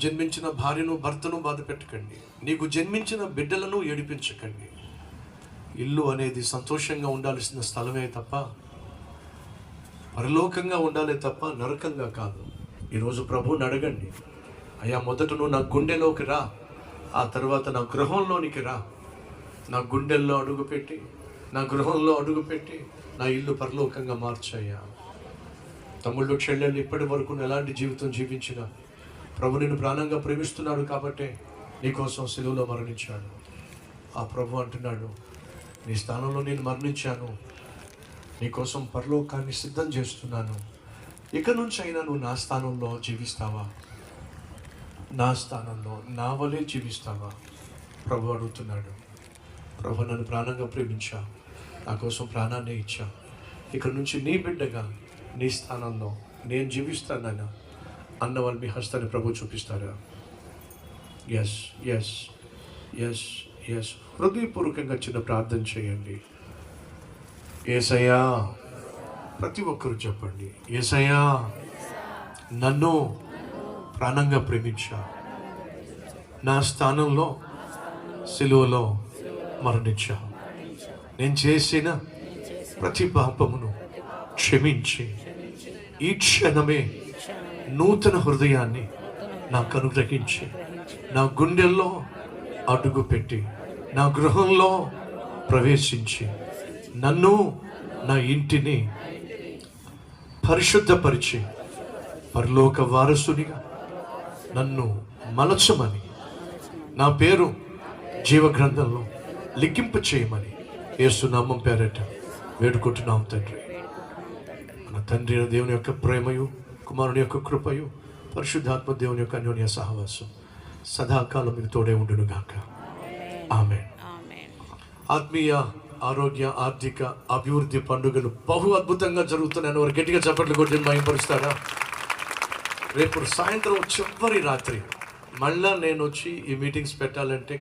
జన్మించిన భార్యను భర్తను బాధ పెట్టకండి. నీకు జన్మించిన బిడ్డలను ఏడిపించకండి. ఇల్లు అనేది సంతోషంగా ఉండాల్సిన స్థలమే తప్ప, పరలోకంగా ఉండాలి తప్ప నరకంగా కాదు. ఈరోజు ప్రభువుని అడగండి, అయ్యా మొదట నువ్వు నా గుండెలోకి రా, ఆ తర్వాత నా గృహంలోనికి రా. నా గుండెల్లో అడుగుపెట్టి, నా గృహంలో అడుగుపెట్టి నా ఇల్లు పరలోకంగా మార్చయ్యా. తమ్ముళ్ళు చెల్లెళ్ళు ఇప్పటి వరకు ఎలాంటి జీవితం జీవించినా ప్రభు నిన్ను ప్రాణంగా ప్రేమిస్తున్నాడు కాబట్టే నీకోసం సిలువలో మరణించాడు. ఆ ప్రభు అంటున్నాడు, నీ స్థానంలో నేను మరణించాను, నీకోసం పరలోకాన్ని సిద్ధం చేస్తున్నాను. ఇక నుంచి అయినా నువ్వు నా స్థానంలో జీవిస్తావా? నా స్థానంలో నా వలే జీవిస్తావా? ప్రభు అడుగుతున్నాడు. ప్రభు నన్ను ప్రాణంగా ప్రేమించా, నా కోసం ప్రాణాన్ని ఇచ్చా, ఇక నుంచి నీ బిడ్డగా నీ స్థానంలో నేను జీవిస్తానన్నా అన్న వాళ్ళు మీ హస్తాన్ని ప్రభు చూపిస్తారా? ఎస్ ఎస్ ఎస్ ఎస్ హృదయపూర్వకంగా చిన్న ప్రార్థన చేయండి. యేసయ్యా, ప్రతి ఒక్కరూ చెప్పండి, యేసయ్యా నన్ను ప్రాణంగా ప్రేమించా, నా స్థానంలో సిలువలో మరణించా, నేను చేసిన ప్రతి పాపమును క్షమించి ఈ క్షణమే నూతన హృదయాన్ని నాకు అనుగ్రహించి నా గుండెల్లో అడుగుపెట్టి నా గృహంలో ప్రవేశించి నన్ను, నా ఇంటిని పరిశుద్ధపరిచి పరలోక వారసునిగా నన్ను మలచమని, నా పేరు జీవగ్రంథంలో లిఖింప చేయమని యేసునామం పేరట వేడుకుంటున్నాం తండ్రి. మన తండ్రి దేవుని యొక్క ప్రేమయు, కుమారుని యొక్క కృపయు, పరిశుద్ధాత్మ దేవుని యొక్క అన్యోన్య సహవాసం సదాకాలం మీకు తోడే ఉండును గాక. ఆమేన్. ఆత్మీయ, ఆరోగ్య, ఆర్థిక అభివృద్ధి పండుగలు బహు అద్భుతంగా జరుగుతున్నాయని వారు గట్టిగా చప్పట్లు కొట్టి భయపరుస్తారా? రేపు సాయంత్రం చివరి రాత్రి మళ్ళా నేను వచ్చి ఈ మీటింగ్స్ పెట్టాలంటే